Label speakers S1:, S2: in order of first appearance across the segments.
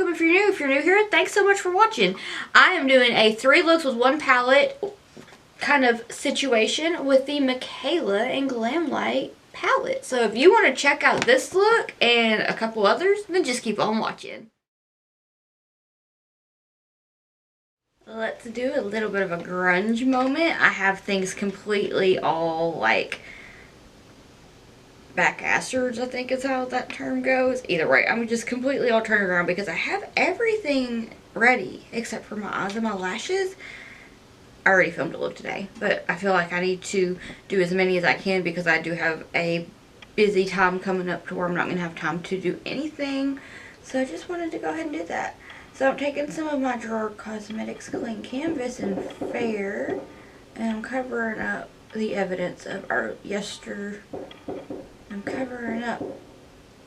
S1: welcome if you're new. If you're new here, thanks so much for watching. I am doing a 3 looks with 1 palette kind of situation with the Mikayla and Glamlite palette. So if you want to check out this look and a couple others, then just keep on watching. Let's do a little bit of a grunge moment. I have things completely all like back-assered, I think is how that term goes. Either way, I'm just completely all turned around because I have everything ready except for my eyes and my lashes. I already filmed a look today, but I feel like I need to do as many as I can because I do have a busy time coming up to where I'm not going to have time to do anything. So I just wanted to go ahead and do that. So I'm taking some of my Gerard Cosmetics Clean Canvas in Fair, and I'm covering up the evidence of our I'm covering up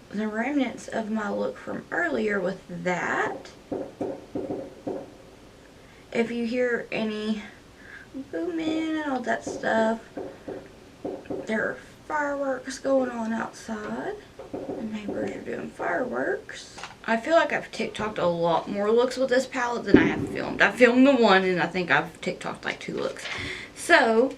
S1: the remnants of my look from earlier with that. If you hear any booming and all that stuff, there are fireworks going on outside. The neighbors are doing fireworks. I feel like I've TikToked a lot more looks with this palette than I have filmed. I filmed the one and I think I've TikToked like 2 looks. So,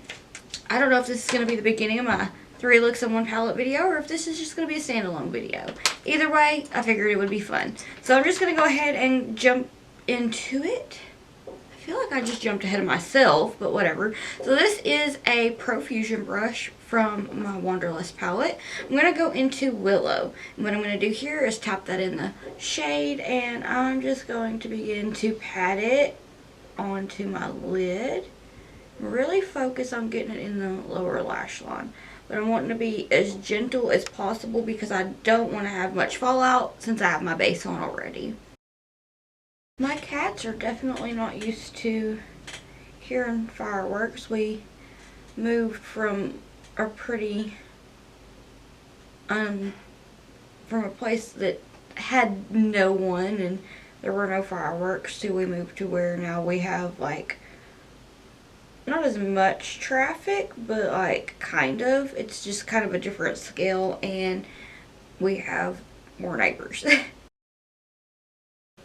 S1: I don't know if this is going to be the beginning of my 3 looks in 1 palette video or if this is just going to be a standalone video. Either way, I figured it would be fun. So I'm just going to go ahead and jump into it. I feel like I just jumped ahead of myself, but whatever. So this is a Profusion brush from my Wanderlust palette. I'm going to go into Willow. And what I'm going to do here is tap that in the shade, and I'm just going to begin to pat it onto my lid. Really focus on getting it in the lower lash line. But I'm wanting to be as gentle as possible because I don't want to have much fallout since I have my base on already. My cats are definitely not used to hearing fireworks. We moved from a pretty, from a place that had no one and there were no fireworks to we moved to where now we have like not as much traffic, but like kind of. It's just kind of a different scale and we have more neighbors.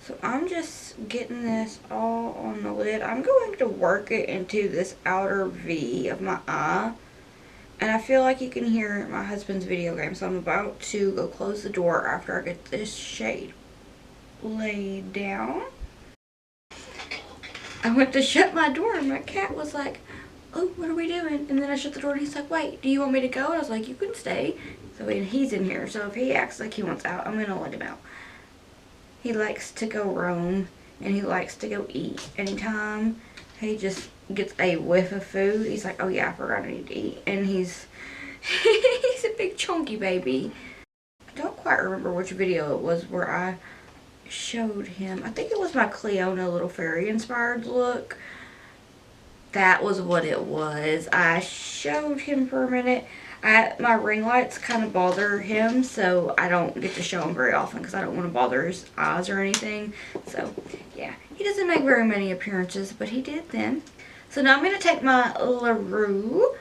S1: So I'm just getting this all on the lid. I'm going to work it into this outer V of my eye. And I feel like you can hear my husband's video game. So I'm about to go close the door after I get this shade laid down. I went to shut my door and my cat was like, oh, what are we doing? And then I shut the door and he's like, wait, do you want me to go? And I was like, you can stay. So he's in here. So if he acts like he wants out, I'm going to let him out. He likes to go roam and he likes to go eat. Anytime he just gets a whiff of food, he's like, oh yeah, I forgot I need to eat. And he's a big chunky baby. I don't quite remember which video it was where I showed him. I think it was my Clionadh little fairy inspired look. That was what it was. I showed him for a minute. My ring lights kind of bother him, so I don't get to show him very often because I don't want to bother his eyes or anything. So yeah, he doesn't make very many appearances, but he did then. So now I'm going to take my LaRousse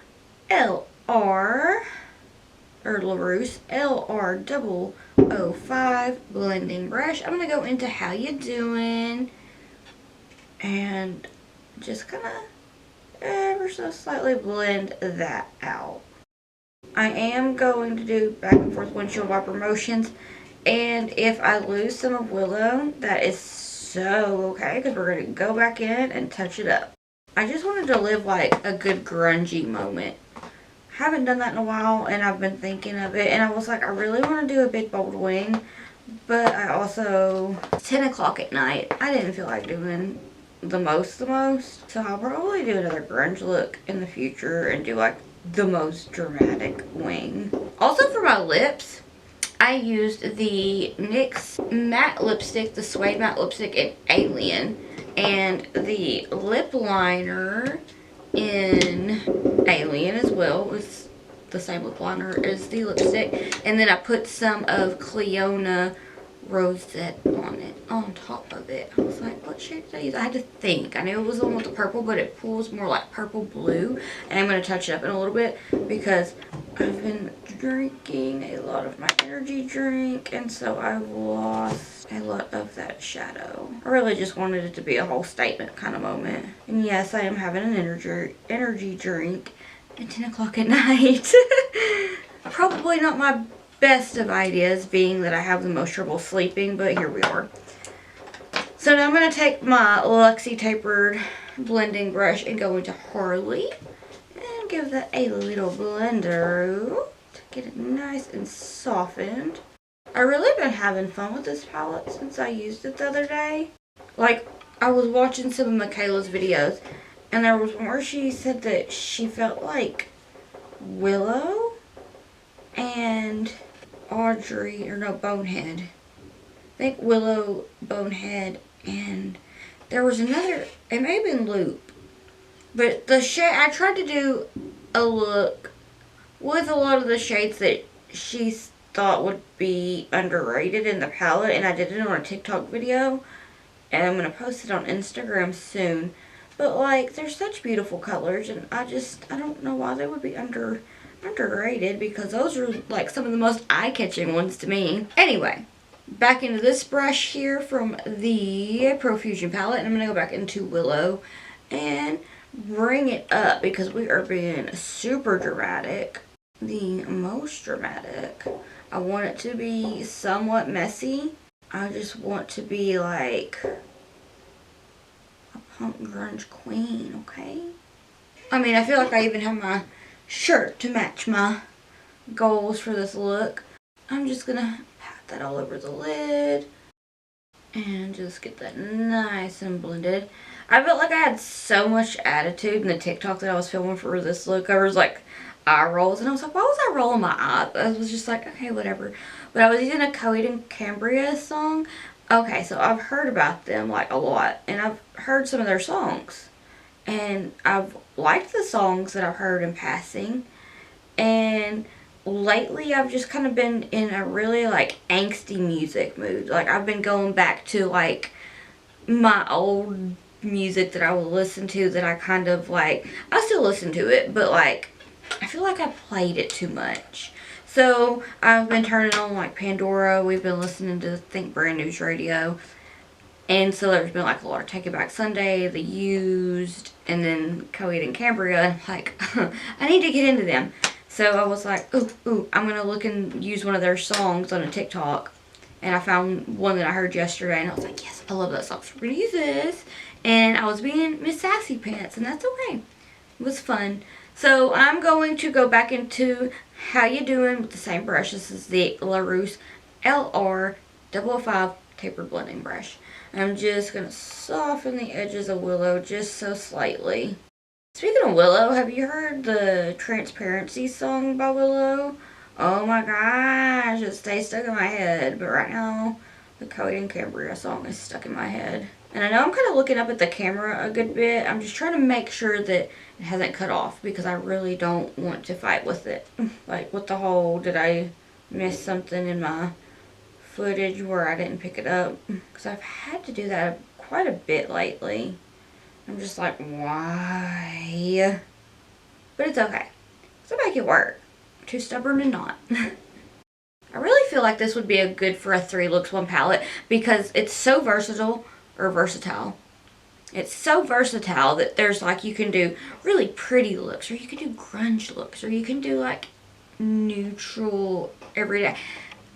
S1: LR005 blending brush. I'm going to go into How You Doing and just kind of ever so slightly blend that out. I am going to do back and forth windshield wiper motions, and if I lose some of Willow, that is so okay because we're going to go back in and touch it up. I just wanted to live like a good grungy moment. Haven't done that in a while and I've been thinking of it, and I was like, I really want to do a big bold wing, but I also, it's 10 o'clock at night, I didn't feel like doing the most, so I'll probably do another grunge look in the future and do like the most dramatic wing. Also for my lips, I used the NYX matte lipstick, the suede matte lipstick in Alien, and the lip liner in Alien as well. It's the same lip liner as the lipstick. And then I put some of Clionadh Rosette on top of it. I was like, what shade did I use? I had to think. I knew it was the one with the purple, but it pulls more like purple blue. And I'm going to touch it up in a little bit because I've been drinking a lot of my energy drink, and so I've lost a lot of that shadow. I really just wanted it to be a whole statement kind of moment. And yes, I am having an energy drink at 10 o'clock at night. Probably not my best of ideas, being that I have the most trouble sleeping, but here we are. So now I'm going to take my Luxie tapered blending brush and go into Harley and give that a little blender to get it nice and softened. I really been having fun with this palette since I used it the other day. Like, I was watching some of Mikayla's videos, and there was one where she said that she felt like Willow and Audrey, or no, Bonehead. I think Willow, Bonehead, and there was another, it may have been Loop. But the shade, I tried to do a look with a lot of the shades that she thought would be underrated in the palette, and I did it on a TikTok video, and I'm going to post it on Instagram soon. But like, they're such beautiful colors, and I don't know why they would be underrated, because those are like some of the most eye-catching ones to me. Anyway, back into this brush here from the Profusion palette, and I'm going to go back into Willow and bring it up because we are being super dramatic. The most dramatic. I want it to be somewhat messy. I just want to be like a punk grunge queen, okay? I mean, I feel like I even have my shirt to match my goals for this look. I'm just gonna pat that all over the lid and just get that nice and blended. I felt like I had so much attitude in the TikTok that I was filming for this look. I was like eye rolls, and I was like, why was I rolling my eyes? I was just like, okay, whatever. But I was using a Coed and Cambria song. Okay, so I've heard about them like a lot, and I've heard some of their songs, and I've liked the songs that I've heard in passing. And lately I've just kind of been in a really like angsty music mood. Like, I've been going back to like my old music that I would listen to, that I kind of like, I still listen to it, but like I feel like I played it too much. So I've been turning on like Pandora. We've been listening to Think Brand New's radio. And so there's been like a lot of Take It Back Sunday, The Used, and then Coed and Cambria. And I'm like, I need to get into them. So I was like, ooh, I'm going to look and use one of their songs on a TikTok. And I found one that I heard yesterday, and I was like, yes, I love that song, so we're going to use this. And I was being Miss Sassy Pants, and that's okay. It was fun. So I'm going to go back into How You Doing with the same brush. This is the LaRousse LR005 tapered blending brush. I'm just going to soften the edges of Willow just so slightly. Speaking of Willow, have you heard the Transparency song by Willow? Oh my gosh, it stays stuck in my head. But right now, the Coed and Cambria song is stuck in my head. And I know I'm kind of looking up at the camera a good bit. I'm just trying to make sure that it hasn't cut off, because I really don't want to fight with it. Like with the whole, did I miss something in my footage where I didn't pick it up? Because I've had to do that quite a bit lately. I'm just like, why? But it's okay. So make it work. I'm too stubborn to not. I really feel like this would be a good for a 3 looks 1 palette, because it's so versatile. It's so versatile that there's like, you can do really pretty looks, or you can do grunge looks, or you can do like neutral everyday.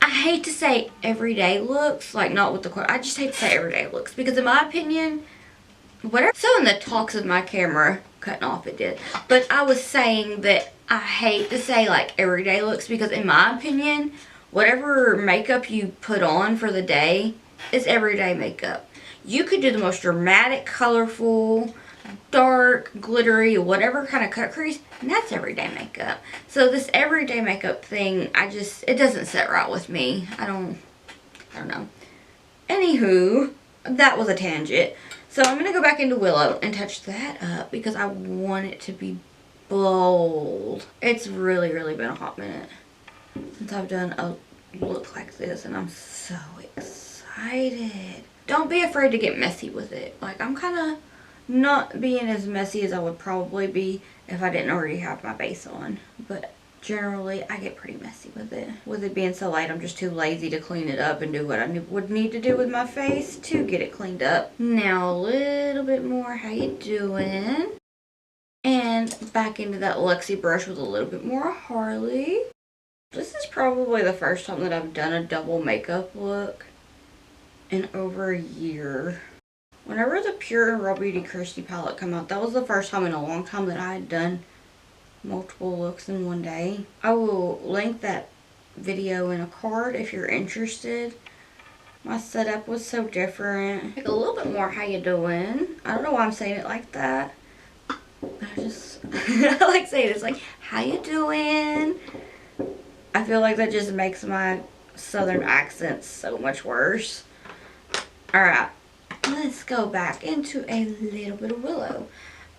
S1: I hate to say everyday looks, like not with the quote. I just hate to say everyday looks, because in my opinion, whatever. So in the talks of my camera cutting off, it did. But I was saying that I hate to say like everyday looks, because in my opinion, whatever makeup you put on for the day is everyday makeup. You could do the most dramatic, colorful, dark, glittery, whatever kind of cut crease, and that's everyday makeup. So this everyday makeup thing, it doesn't sit right with me. I don't know. Anywho, that was a tangent. So I'm going to go back into Willow and touch that up, because I want it to be bold. It's really been a hot minute since I've done a look like this, and I'm so excited. Don't be afraid to get messy with it. Like, I'm kind of not being as messy as I would probably be if I didn't already have my base on. But generally I get pretty messy with it. With it being so light, I'm just too lazy to clean it up and do what I would need to do with my face to get it cleaned up. Now a little bit more. How you doing? And back into that Luxie brush with a little bit more Harley. This is probably the first time that I've done a double makeup look in over a year. Whenever the Pure and Raw Beauty Christy palette came out, that was the first time in a long time that I had done multiple looks in one day. I will link that video in a card if you're interested. My setup was so different. Like a little bit more. How you doing? I don't know why I'm saying it like that. I just I like saying it. It's like, how you doing? I feel like that just makes my southern accent so much worse. Alright, let's go back into a little bit of Willow.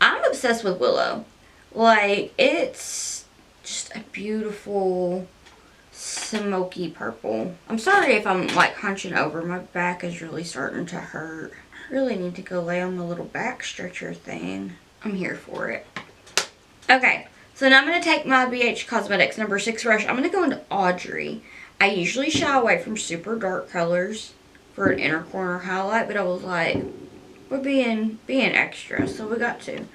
S1: I'm obsessed with Willow. Like, it's just a beautiful smoky purple. I'm sorry if I'm like hunching over. My back is really starting to hurt. I really need to go lay on the little back stretcher thing. I'm here for it. Okay, so now I'm going to take my BH Cosmetics number 6 brush. I'm going to go into Audrey. I usually shy away from super dark colors for an inner corner highlight, but I was like, we're being extra, so we got to.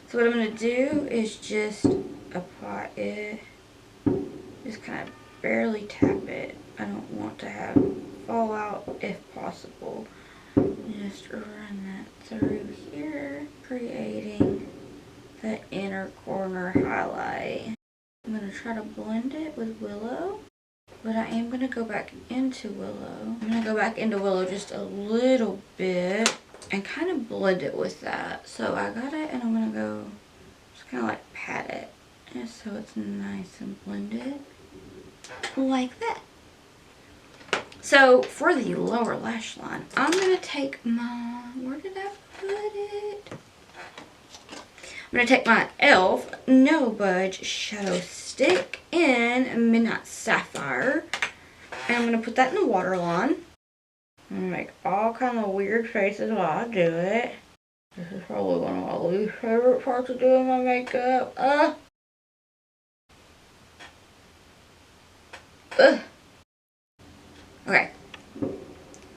S1: So what I'm going to do is just apply it. Just kind of barely tap it. I don't want to have fallout if possible. Just run that through here, creating the inner corner highlight. I'm going to try to blend it with Willow, but I am going to go back into Willow. I'm going to go back into Willow just a little bit and kind of blend it with that. So I got it, and I'm going to go just kind of like pat it, and so it's nice and blended like that. So for the lower lash line, I'm going to take my, where did I put it? I'm going to take my e.l.f. No Budge Shadow Stick in Midnight Sapphire. And I'm going to put that in the waterline. I'm going to make all kind of weird faces while I do it. This is probably one of my least favorite parts of doing my makeup. Okay.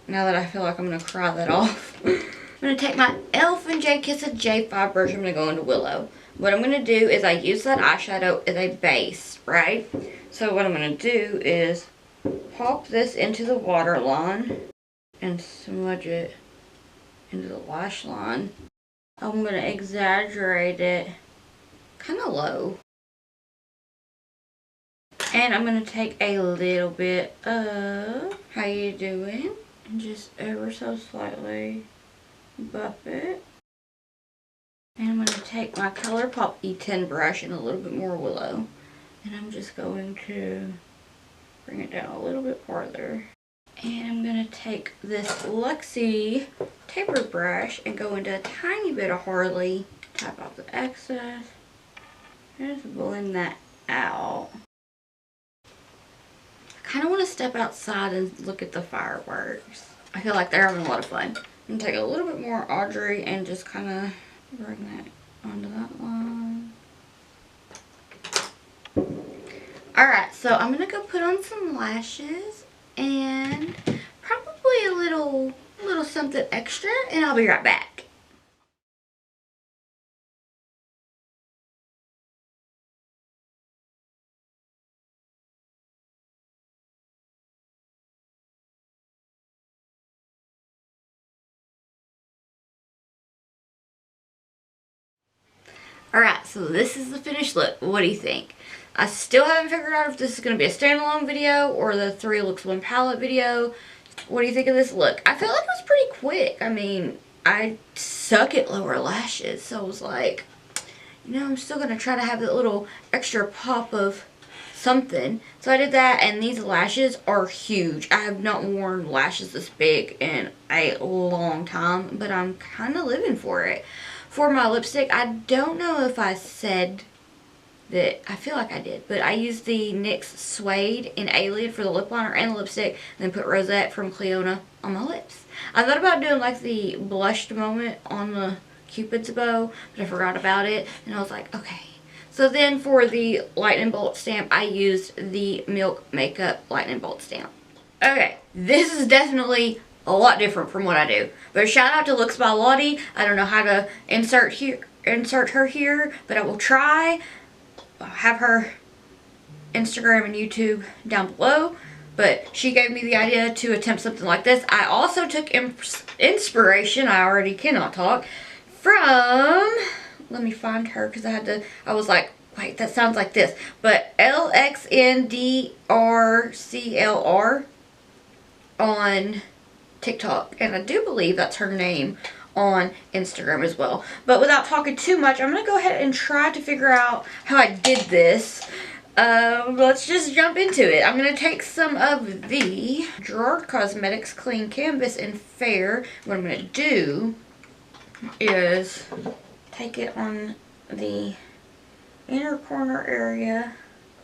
S1: Now that I feel like I'm going to cry that off, I'm going to take my e.l.f. and J Kiss a J5 brush. I'm going to go into Willow. What I'm going to do is I use that eyeshadow as a base, right? So what I'm going to do is pop this into the waterline and smudge it into the lash line. I'm going to exaggerate it kind of low. And I'm going to take a little bit of How You Doing and just ever so slightly buff it. And I'm going to take my ColourPop E10 brush and a little bit more Willow. And I'm just going to bring it down a little bit farther. And I'm going to take this Luxie taper brush and go into a tiny bit of Harley. Tap off the excess. And just blend that out. I kind of want to step outside and look at the fireworks. I feel like they're having a lot of fun. I'm going to take a little bit more Audrey and just kind of bring that onto that line. Alright, so I'm going to go put on some lashes and probably a little something extra, and I'll be right back. Alright, so this is the finished look. What do you think? I still haven't figured out if this is going to be a standalone video or the 3 looks 1 palette video. What do you think of this look? I feel like it was pretty quick. I mean, I suck at lower lashes, so I was like, you know, I'm still going to try to have that little extra pop of something. So I did that, and these lashes are huge. I have not worn lashes this big in a long time, but I'm kind of living for it. For my lipstick, I don't know if I said that, I feel like I did, but I used the NYX Suede in Alien for the lip liner and the lipstick, and then put Rosette from Clionadh on my lips. I thought about doing like the blushed moment on the Cupid's bow, but I forgot about it, and I was like, okay. So then for the lightning bolt stamp, I used the Milk Makeup lightning bolt stamp. Okay, this is definitely a lot different from what I do. But shout out to Looks by Lottie. I don't know how to insert her here, but I will try. I'll have her Instagram and YouTube down below. But she gave me the idea to attempt something like this. I also took inspiration, I already cannot talk, from, let me find her because I was like, wait, that sounds like this. But LXNDRCLR on TikTok. And I do believe that's her name on Instagram as well. But without talking too much, I'm going to go ahead and try to figure out how I did this. Let's just jump into it. I'm going to take some of the Gerard Cosmetics Clean Canvas in Fair. What I'm going to do is take it on the inner corner area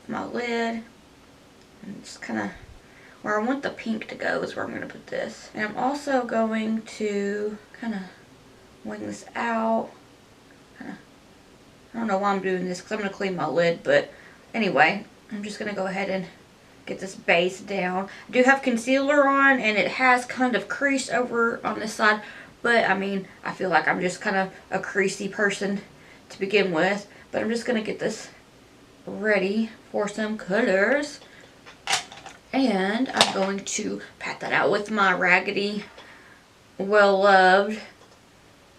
S1: of my lid. And just kind of where I want the pink to go is where I'm going to put this. And I'm also going to kind of wing this out. I don't know why I'm doing this because I'm going to clean my lid, but anyway, I'm just going to go ahead and get this base down. I do have concealer on, and it has kind of crease over on this side, but I mean, I feel like I'm just kind of a creasy person to begin with. But I'm just going to get this ready for some colors. And I'm going to pat that out with my Raggedy well-loved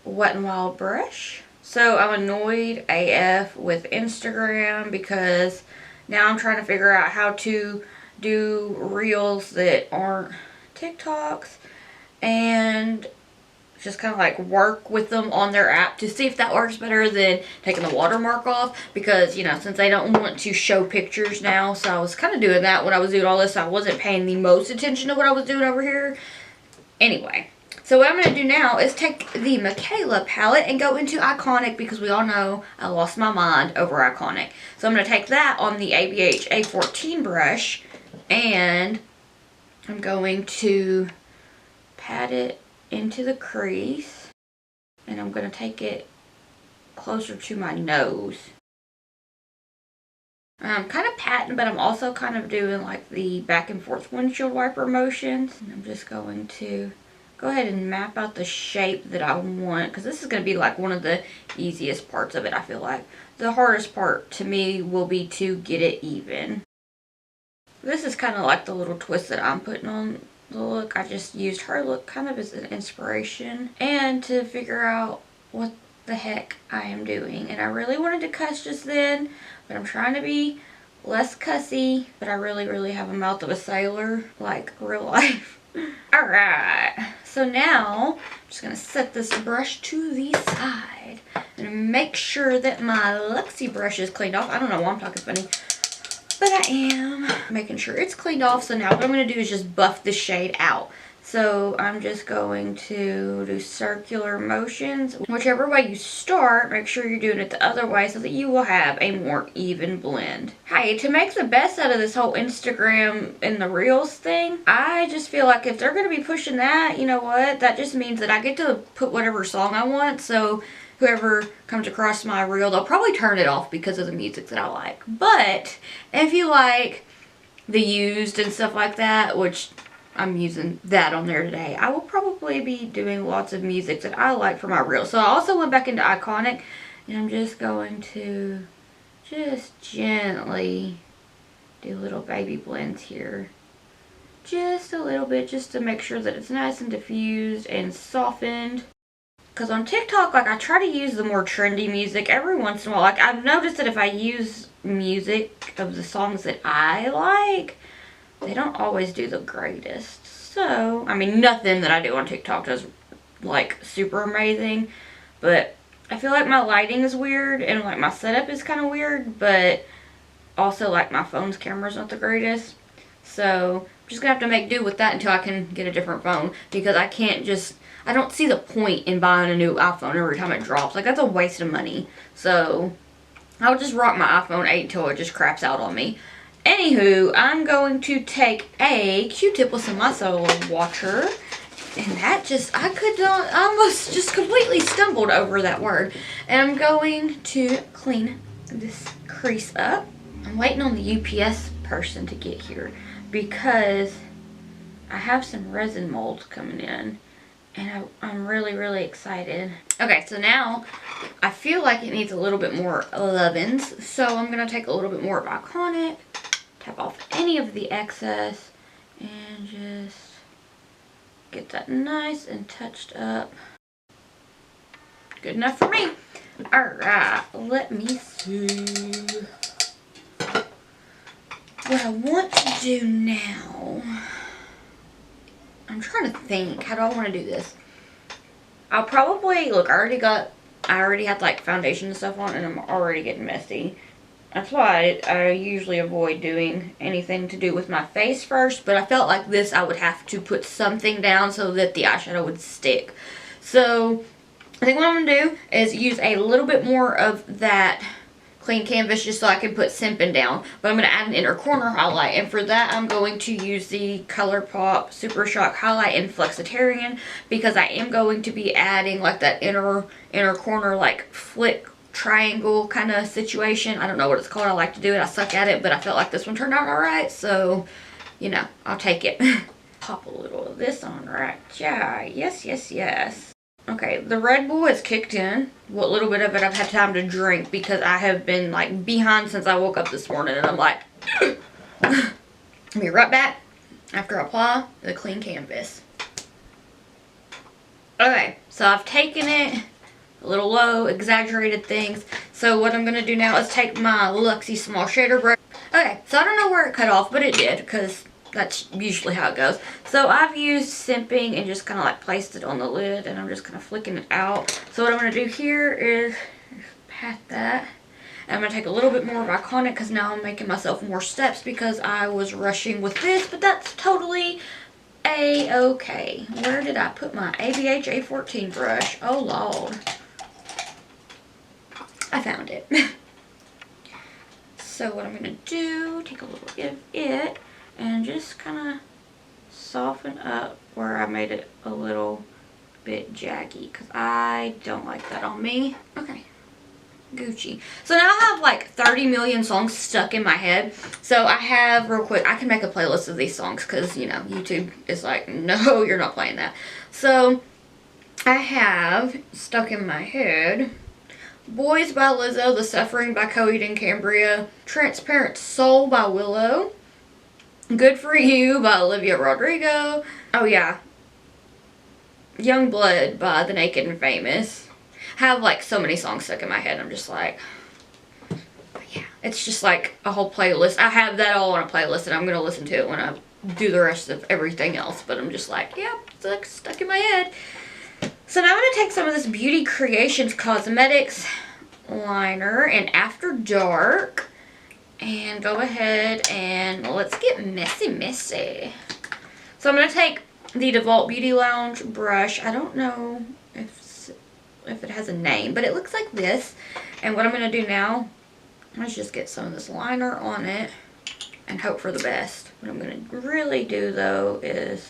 S1: Wet n Wild brush. So I'm annoyed AF with Instagram because now I'm trying to figure out how to do reels that aren't TikToks and just kind of like work with them on their app to see if that works better than taking the watermark off, because, you know, since they don't want to show pictures now, so I was kind of doing that when I was doing all this. So I wasn't paying the most attention to what I was doing over here. Anyway, so what I'm going to do now is take the Mikayla palette and go into Iconic, because we all know I lost my mind over Iconic. So I'm going to take that on the ABH A14 brush, and I'm going to pat it into the crease, and I'm going to take it closer to my nose. I'm kind of patting, but I'm also kind of doing like the back and forth windshield wiper motions. And I'm just going to go ahead and map out the shape that I want, because this is going to be like one of the easiest parts of it, I feel like. The hardest part to me will be to get it even. This is kind of like the little twist that I'm putting on the look. I just used her look kind of as an inspiration and to figure out what the heck I am doing. And I really wanted to cuss just then, but I'm trying to be less cussy, but I really have a mouth of a sailor, like real life. Alright, so now I'm just going to set this brush to the side and make sure that my Luxie brush is cleaned off. I don't know why I'm talking funny, but I am making sure it's cleaned off. So now what I'm going to do is just buff the shade out. So I'm just going to do circular motions. Whichever way you start, make sure you're doing it the other way so that you will have a more even blend. Hey, to make the best out of this whole Instagram and the Reels thing, I just feel like if they're going to be pushing that, you know what? That just means that I get to put whatever song I want. So whoever comes across my reel, they'll probably turn it off because of the music that I like. But if you like the used and stuff like that, which I'm using that on there today, I will probably be doing lots of music that I like for my reel. So I also went back into Iconic, and I'm just going to just gently do little baby blends here. Just a little bit, just to make sure that it's nice and diffused and softened. Because on TikTok, like, I try to use the more trendy music every once in a while. Like, I've noticed that if I use music of the songs that I like, they don't always do the greatest. So, I mean, nothing that I do on TikTok does, like, super amazing. But I feel like my lighting is weird, and, like, my setup is kind of weird. But also, like, my phone's camera's not the greatest. So, I'm just going to have to make do with that until I can get a different phone. Because I can't just, I don't see the point in buying a new iPhone every time it drops. Like, that's a waste of money. So, I'll just rock my iPhone 8 until it just craps out on me. Anywho, I'm going to take a Q-tip with some micellar water. And that just, I could not, I almost just completely stumbled over that word. And I'm going to clean this crease up. I'm waiting on the UPS person to get here because I have some resin molds coming in and I'm really excited. Okay, so now I feel like it needs a little bit more lovin's, so I'm going to take a little bit more of Iconic, tap off any of the excess, and just get that nice and touched up. Good enough for me. Alright, let me see. What I want to do now, I'm trying to think, how do I want to do this? I'll probably, look, I already had like foundation and stuff on and I'm already getting messy. That's why I usually avoid doing anything to do with my face first, but I felt like this I would have to put something down so that the eyeshadow would stick. So I think what I'm going to do is use a little bit more of that clean canvas just so I can put Simpin down. But I'm going to add an inner corner highlight, and for that I'm going to use the ColourPop Super Shock Highlight in Flexitarian because I am going to be adding like that inner corner like flick triangle kind of situation. I don't know what it's called. I like to do it. I suck at it, but I felt like this one turned out alright, so you know, I'll take it. Pop a little of this on right. Yeah, yes. Okay, the Red Bull has kicked in. What little bit of it I've had time to drink because I have been like behind since I woke up this morning, and I'm like, I'll be right back after I apply the clean canvas. Okay, so I've taken it a little low, exaggerated things. So what I'm going to do now is take my Luxie small shader brush. Okay, so I don't know where it cut off, but it did because that's usually how it goes. So I've used Simping and just kind of like placed it on the lid, and I'm just kind of flicking it out. So what I'm going to do here is pat that. And I'm going to take a little bit more of Iconic because now I'm making myself more steps because I was rushing with this, but that's totally a-okay. Where did I put my ABH A14 brush? Oh Lord. I found it. So what I'm going to do, take a little bit of it and just kind of soften up where I made it a little bit jaggy because I don't like that on me. Okay, Gucci. So now I have like 30 million songs stuck in my head. So I have, real quick, I can make a playlist of these songs because, you know, YouTube is like, no, you're not playing that. So I have stuck in my head Boys by Lizzo, The Suffering by Coheed and Cambria, Transparent Soul by Willow, Good For You by Olivia Rodrigo. Oh yeah, Young Blood by The Naked and Famous. I have like so many songs stuck in my head. I'm just like, yeah, it's just like a whole playlist. I have that all on a playlist and I'm going to listen to it when I do the rest of everything else. But I'm just like, yeah, it's like stuck in my head. So now I'm going to take some of this Beauty Creations Cosmetics liner in After Dark and go ahead and let's get messy. So I'm going to take the DeVault Beauty Lounge brush. I don't know if it has a name, but it looks like this. And what I'm going to do now is just get some of this liner on it and hope for the best. What I'm going to really do though is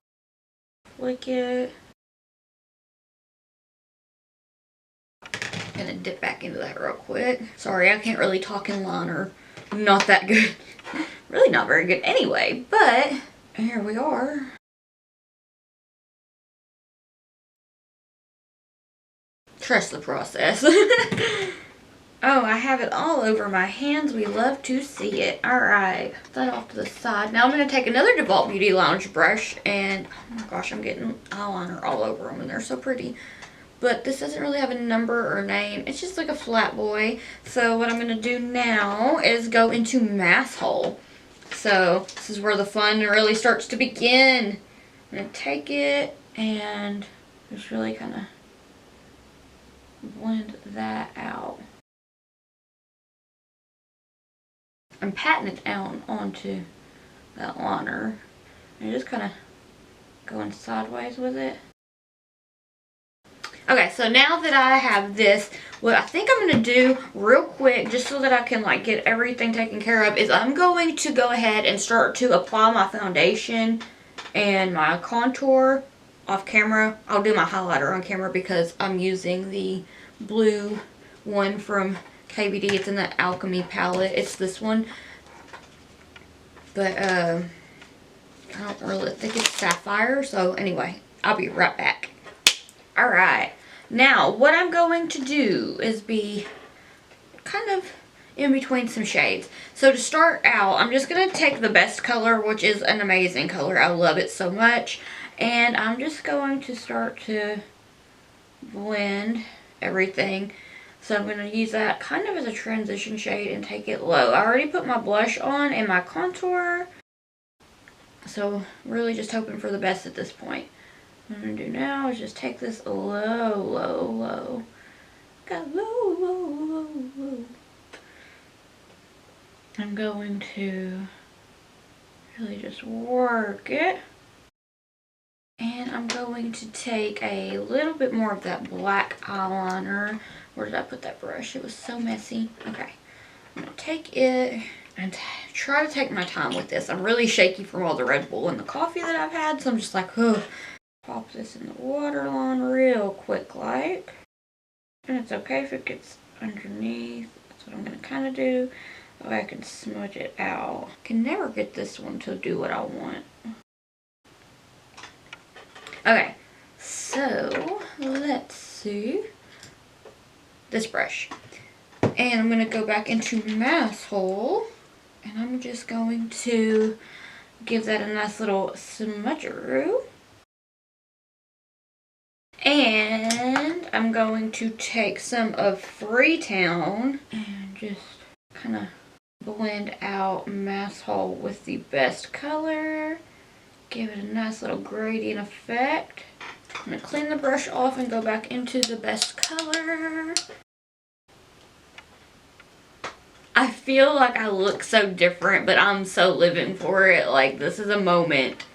S1: flick it. Gonna dip back into that real quick. Sorry, I can't really talk in liner. Not that good. Really not very good anyway, but here we are. Trust the process. Oh, I have it all over my hands. We love to see it. Alright, put that off to the side. Now I'm going to take another DeVault Beauty Lounge brush and, oh my gosh, I'm getting eyeliner all over them and they're so pretty. But this doesn't really have a number or name. It's just like a flat boy. So what I'm going to do now is go into Mass Hole. So this is where the fun really starts to begin. I'm going to take it and just really kind of blend that out. I'm patting it down onto that liner and just kind of going sideways with it. Okay, so now that I have this, what I think I'm going to do real quick, just so that I can like get everything taken care of, is I'm going to go ahead and start to apply my foundation and my contour off camera. I'll do my highlighter on camera because I'm using the blue one from KVD. It's in the Alchemy palette. It's this one. But, I don't really think it's Sapphire. So, anyway, I'll be right back. Alright. Now, what I'm going to do is be kind of in between some shades. So to start out, I'm just going to take the best color, which is an amazing color. I love it so much. And I'm just going to start to blend everything. So I'm going to use that kind of as a transition shade and take it low. I already put my blush on and my contour. So really just hoping for the best at this point. What I'm going to do now is just take this low, low, low. Got low, low, low, low. I'm going to really just work it. And I'm going to take a little bit more of that black eyeliner. Where did I put that brush? It was so messy. Okay. I'm going to take it and try to take my time with this. I'm really shaky from all the Red Bull and the coffee that I've had. So I'm just like, oh. Pop this in the waterline real quick like. And it's okay if it gets underneath. That's what I'm going to kind of do. That way I can smudge it out. Can never get this one to do what I want. Okay, so let's see. This brush. And I'm going to go back into Mass Hole. And I'm just going to give that a nice little smudgeroo. And I'm going to take some of Freetown and just kind of blend out Mass Hole with the best color. Give it a nice little gradient effect. I'm going to clean the brush off and go back into the best color. I feel like I look so different, but I'm so living for it. Like, this is a moment.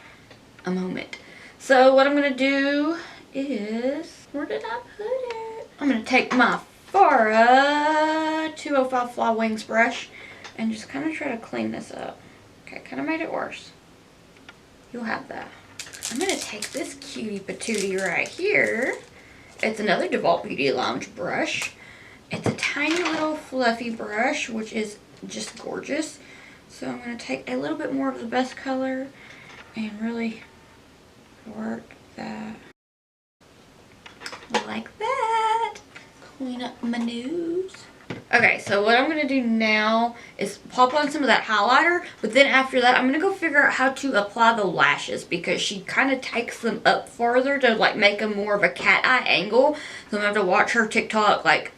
S1: A moment. So what I'm going to do is, where did I put it? I'm going to take my Farah 205 Fly Wings brush and just kind of try to clean this up. Okay, kind of made it worse. You'll have that. I'm going to take this cutie patootie right here. It's another DeWalt Beauty Lounge brush. It's a tiny little fluffy brush, which is just gorgeous. So I'm going to take a little bit more of the best color and really work that like that. Clean up my nose. Okay, so what I'm going to do now is pop on some of that highlighter, but then after that I'm going to go figure out how to apply the lashes because she kind of takes them up farther to like make them more of a cat eye angle. So I'm going to have to watch her TikTok like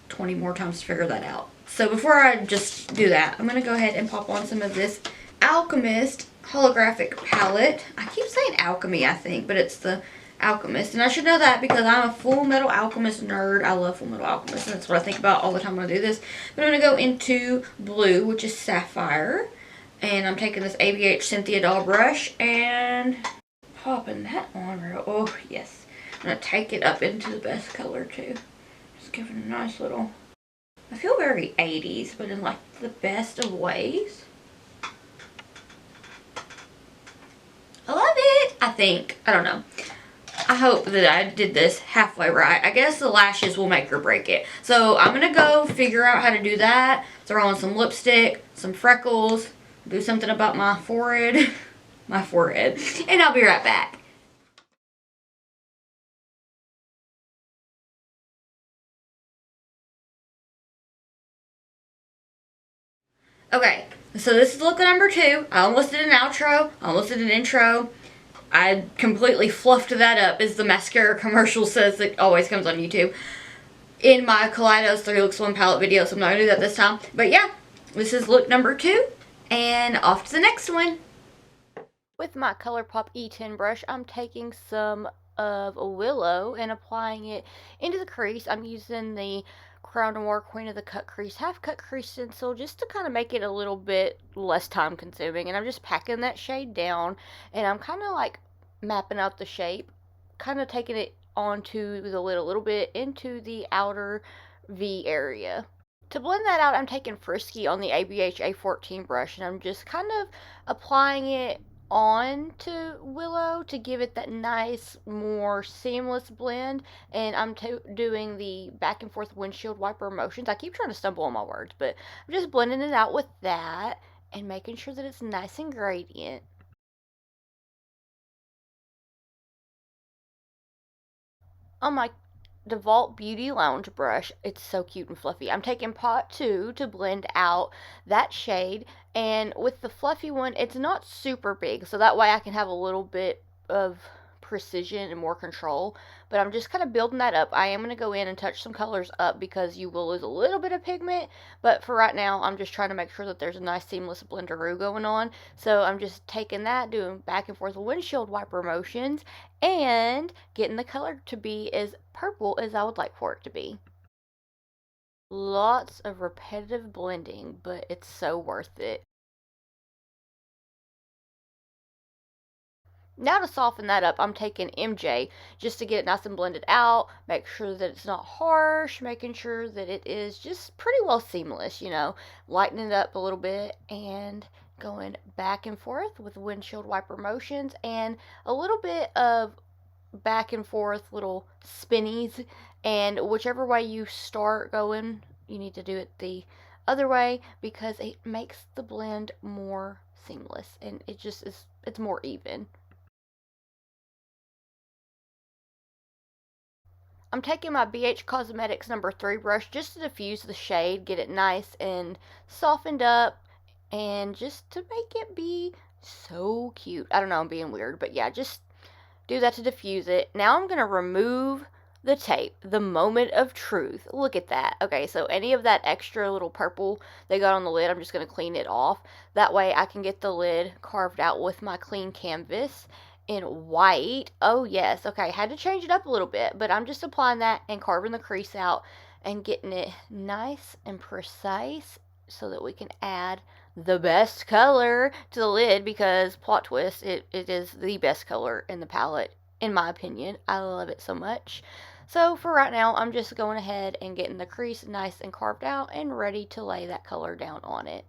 S1: 20 more times to figure that out. So before I just do that, I'm going to go ahead and pop on some of this Alchemist holographic palette. I keep saying Alchemy, I think, but it's the Alchemist. And I should know that because I'm a Full Metal Alchemist nerd. I love Full Metal Alchemist, and that's what I think about all the time when I do this. But I'm going to go into blue, which is Sapphire. And I'm taking this ABH Cynthia Doll brush and popping that on real. Oh, yes. I'm going to take it up into the best color, too. Just giving a nice little... I feel very 80s, but in, like, the best of ways. I love it, I think. I don't know. I hope that I did this halfway right. I guess the lashes will make or break it. So I'm going to go figure out how to do that. Throw on some lipstick, some freckles, do something about my forehead. My forehead. And I'll be right back. Okay, so this is look number 2. I almost did an outro. I almost did an intro. I completely fluffed that up, as the mascara commercial says that always comes on YouTube. In my Kaleidos 3 Looks 1 palette video, so I'm not going to do that this time. But yeah, this is look number 2, and off to the next one. With my ColourPop E10 brush, I'm taking some of Willow and applying it into the crease. I'm using the Noire Queen of the Cut Crease Half Cut Crease Stencil just to kind of make it a little bit less time consuming. And I'm just packing that shade down, and I'm kind of like mapping out the shape, kind of taking it onto the lid a little bit into the outer V area. To blend that out, I'm taking Frisky on the ABH A14 brush, and I'm just kind of applying it on to Willow to give it that nice, more seamless blend. And I'm doing the back and forth windshield wiper motions. I keep trying to stumble on my words, but I'm just blending it out with that and making sure that it's nice and gradient. On my DeVault Beauty Lounge brush, it's so cute and fluffy. I'm taking pot 2 to blend out that shade, and with the fluffy one, it's not super big, so that way I can have a little bit of precision and more control, but I'm just kind of building that up. I am going to go in and touch some colors up because you will lose a little bit of pigment, but for right now, I'm just trying to make sure that there's a nice seamless blenderoo going on. So I'm just taking that, doing back and forth windshield wiper motions, and getting the color to be as purple as I would like for it to be. Lots of repetitive blending, but it's so worth it. Now to soften that up, I'm taking MJ just to get it nice and blended out, make sure that it's not harsh, making sure that it is just pretty well seamless, you know, lightening it up a little bit and going back and forth with windshield wiper motions and a little bit of back and forth little spinnies, and whichever way you start going, you need to do it the other way because it makes the blend more seamless and it just is, it's more even. I'm taking my BH Cosmetics number 3 brush just to diffuse the shade, get it nice and softened up, and just to make it be so cute. I don't know, I'm being weird, but yeah, just do that to diffuse it. Now I'm going to remove the tape, the moment of truth. Look at that. Okay, so any of that extra little purple they got on the lid, I'm just going to clean it off. That way I can get the lid carved out with my clean canvas in white. Oh yes, okay, had to change it up a little bit, but I'm just applying that and carving the crease out and getting it nice and precise so that we can add the best color to the lid, because plot twist, it is the best color in the palette in my opinion. I love it so much. So for right now, I'm just going ahead and getting the crease nice and carved out and ready to lay that color down on it.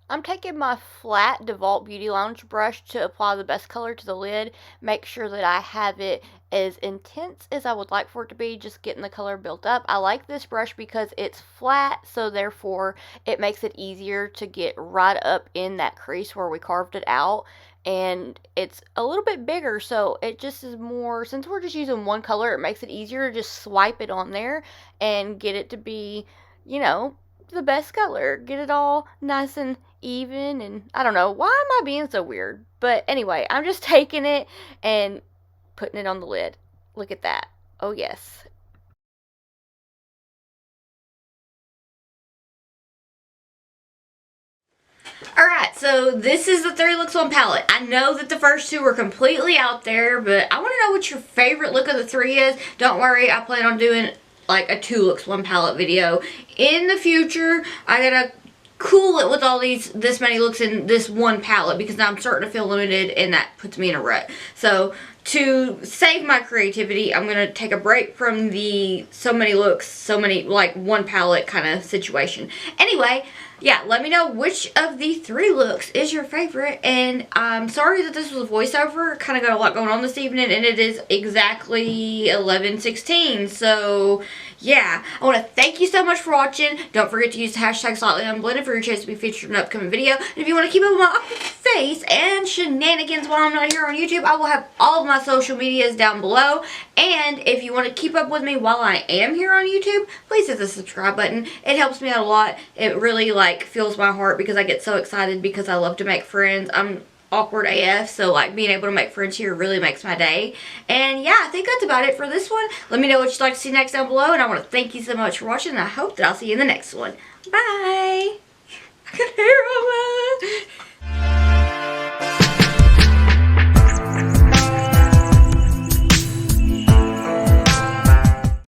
S1: I'm taking my flat DeVault Beauty Lounge brush to apply the best color to the lid. Make sure that I have it as intense as I would like for it to be, just getting the color built up. I like this brush because it's flat, so therefore it makes it easier to get right up in that crease where we carved it out. And it's a little bit bigger, so it just is more, since we're just using one color, it makes it easier to just swipe it on there and get it to be, you know, the best color. Get it all nice and even, and I don't know, why am I being so weird? But anyway, I'm just taking it and putting it on the lid. Look at that. Oh yes. Alright, so this is the 3 looks on palette. I know that the first 2 were completely out there, but I want to know what your favorite look of the 3 is. Don't worry, I plan on doing like a 2 looks one palette video in the future. I gotta cool it with all this many looks in this one palette because now I'm starting to feel limited and that puts me in a rut. So to save my creativity, I'm going to take a break from the so many looks, so many, like one palette kind of situation. Anyway, yeah, let me know which of the 3 looks is your favorite. And I'm sorry that this was a voiceover. Kind of got a lot going on this evening, and it is exactly 11:16. So yeah, I want to thank you so much for watching. Don't forget to use the hashtag #SlightlyUnblended for your chance to be featured in an upcoming video. And if you want to keep up with my awkward face and shenanigans while I'm not here on YouTube, I will have all of my social medias down below. And if you want to keep up with me while I am here on YouTube, please hit the subscribe button. It helps me out a lot. It really like fills my heart because I get so excited because I love to make friends. I'm awkward AF, so like being able to make friends here really makes my day. And yeah, I think that's about it for this one. Let me know what you'd like to see next down below, and I want to thank you so much for watching, and I hope that I'll see you in the next one. Bye! I can hear